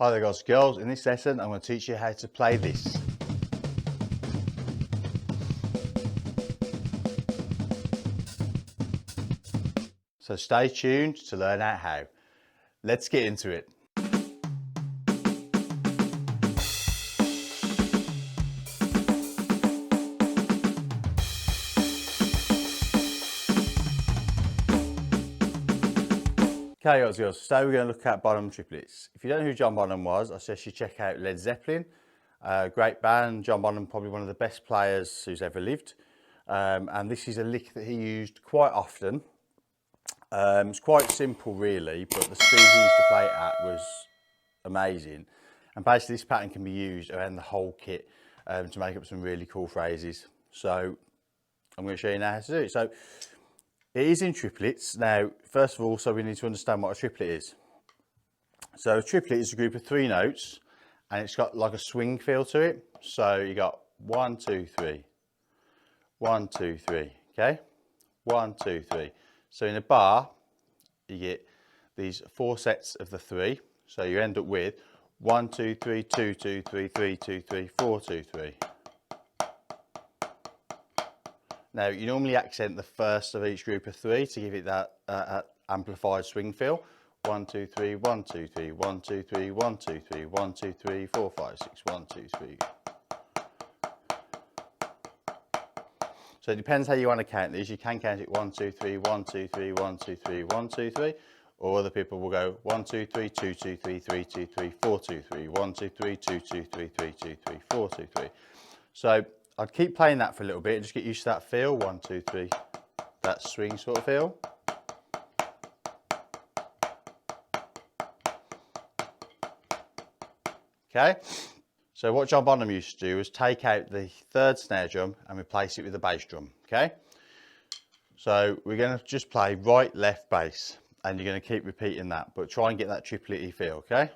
Hi there guys and girls, in this lesson I'm going to teach you how to play this. So stay tuned to learn out how. Let's get into it. Okay guys and girls, today we're going to look at Bonham Triplets. If you don't know who John Bonham was, I suggest you check out Led Zeppelin. Great band. John Bonham, probably one of the best players who's ever lived. And this is a lick that he used quite often. It's quite simple really, but the speed he used to play it at was amazing. And basically this pattern can be used around the whole kit to make up some really cool phrases. So I'm going to show you now how to do it. So it is in triplets. Now, first of all, so we need to understand what a triplet is. So a triplet is a group of 3 notes and it's got like a swing feel to it. So you got 1, 2, 3, 1, 2, 3, okay? 1, 2, 3. So in a bar, you get these 4 sets of the 3. So you end up with 1, 2, 3, 2, 2, 3, 3, 2, 3, 4, 2, 3. Now, you normally accent the first of each group of 3 to give it that amplified swing feel. 1, 2, 3, 1, 2, 3, 1, 2, 3, 1, 2, 3, 1, 2, 3, 4, 5, 6, 1, 2, 3. So it depends how you want to count these. You can count it 1, 2, 3, 1, 2, 3, 1, 2, 3, 1, 2, 3. Or other people will go 1, 2, 3, 2, 2, 3, 3, 2, 3, 4, 2, 3, 1, 2, 3, 2, 2, 3, 3, 2, 3, 4, 2, 3. So I'd keep playing that for a little bit and just get used to that feel. 1, 2, 3, that swing sort of feel. Okay, so what John Bonham used to do was take out the 3rd snare drum and replace it with a bass drum. Okay, so we're going to just play right, left, bass, and you're going to keep repeating that, but try and get that triplet-y feel. Okay,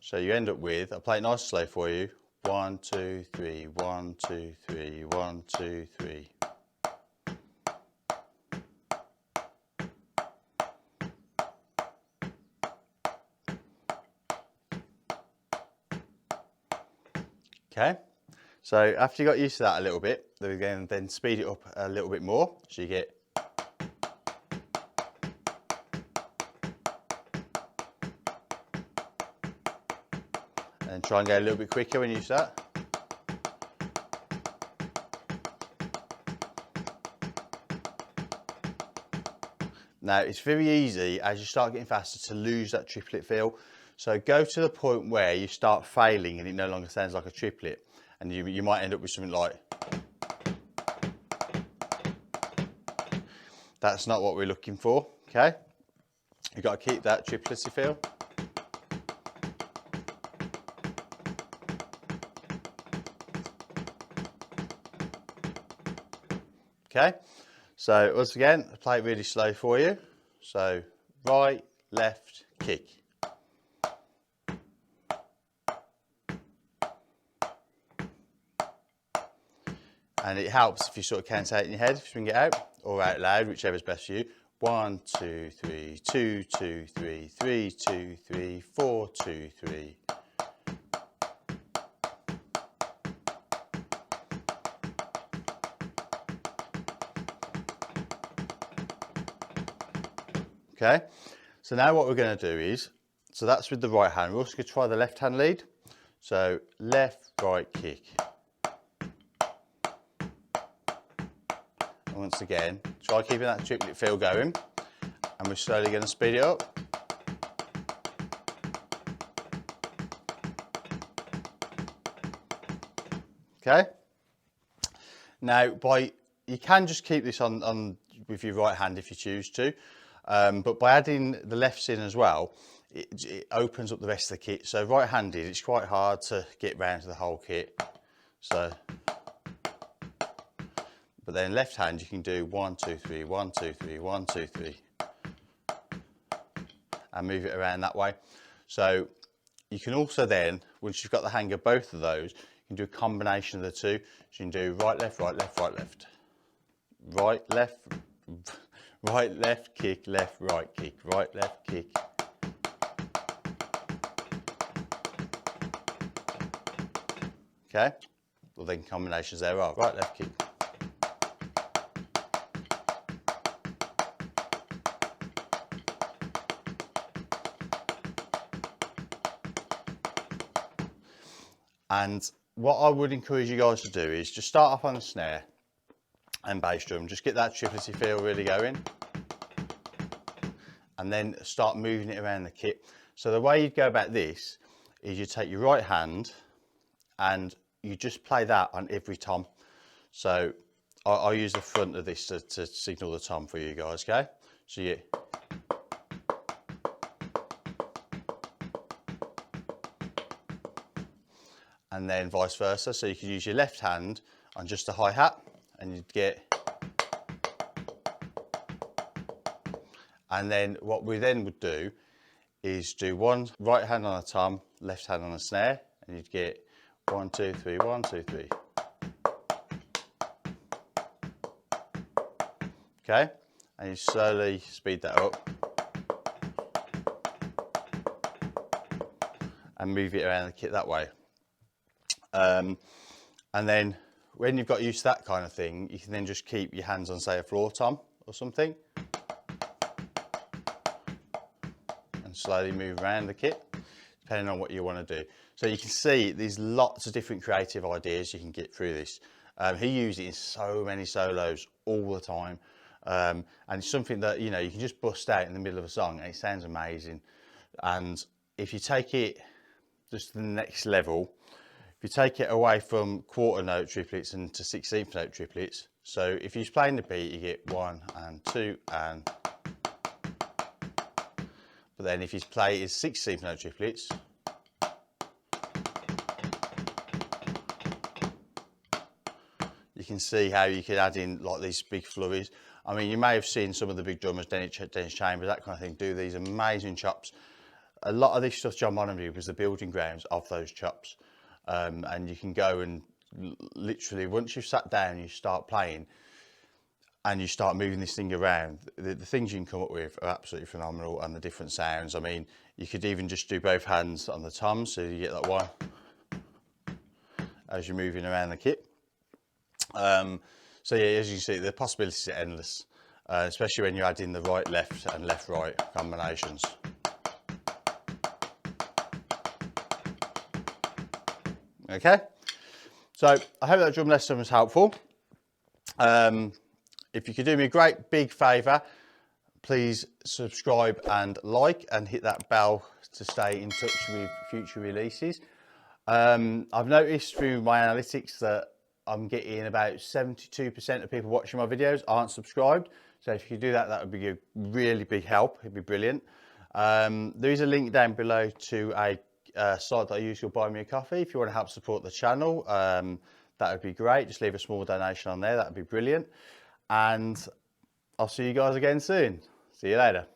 so you end up with, I'll play it nice and slow for you. 1, 2, 3, 1, 2, 3, 1, 2, 3. Okay, so after you got used to that a little bit, we're going to then speed it up a little bit more. So you get and try and go a little bit quicker when you start. Now it's very easy as you start getting faster to lose that triplet feel. So go to the point where you start failing and it no longer sounds like a triplet, and you might end up with something like. That's not what we're looking for. Okay, you've got to keep that triplety feel. Okay, so once again, I'll play it really slow for you. So right, left, kick. And it helps if you sort of count out in your head, if you can get out, or out loud, whichever's best for you. 1, 2, 3, 2, 2, 3, 3, 2, 3, 4, 2, 3. Okay, so now what we're going to do is, so that's with the right hand. We're also going to try the left hand lead. So left, right, kick. And once again, try keeping that triplet feel going, and we're slowly going to speed it up. Okay. Now, you can just keep this on with your right hand if you choose to, but by adding the lefts in as well, it opens up the rest of the kit. So right-handed, it's quite hard to get round to the whole kit. So, but then left hand, you can do 1, 2, 3, 1, 2, 3, 1, 2, 3, and move it around that way. So you can also then, once you've got the hang of both of those, you can do a combination of the two. So you can do right, left, right, left, right, left, right, left, right, left, kick, left, right, kick, right, left, kick. Okay, well then combinations there are right, left kick. And what I would encourage you guys to do is just start off on the snare and bass drum, just get that triplety feel really going, and then start moving it around the kit. So the way you'd go about this is you take your right hand and you just play that on every tom. So I'll use the front of this to signal the tom for you guys, okay? So you, and then vice versa. So you could use your left hand on just a hi-hat and you'd get, and then what we then would do is do one right hand on a tom, left hand on a snare, and you'd get 1, 2, 3, 1, 2, 3. Okay, and you slowly speed that up and move it around the kit that way. And then when you've got used to that kind of thing, you can then just keep your hands on, say, a floor tom or something, and slowly move around the kit, depending on what you want to do. So you can see there's lots of different creative ideas you can get through this. He uses it in so many solos all the time. And it's something that, you know, you can just bust out in the middle of a song and it sounds amazing. And if you take it just to the next level, if you take it away from quarter note triplets and to 16th note triplets, so if you're playing the beat, you get 1 and 2 and, but then if you play it as 16th note triplets, you can see how you can add in like these big flurries. I mean, you may have seen some of the big drummers, Dennis Chambers, that kind of thing, do these amazing chops. A lot of this stuff John Bonham did was the building grounds of those chops. And you can go and literally, once you've sat down, you start playing and you start moving this thing around, the things you can come up with are absolutely phenomenal, and the different sounds. I mean, you could even just do both hands on the toms, so you get that one as you're moving around the kit. So yeah, as you can see, the possibilities are endless, especially when you add in the right, left and left, right combinations. Okay, so I hope that drum lesson was helpful. If you could do me a great big favour, please subscribe and like, and hit that bell to stay in touch with future releases. I've noticed through my analytics that I'm getting about 72% of people watching my videos aren't subscribed. So if you could do that, that would be a really big help. It'd be brilliant. There is a link down below to a site that I use called Buy Me a Coffee. If you want to help support the channel, that would be great. Just leave a small donation on there. That would be brilliant. And I'll see you guys again soon. See you later.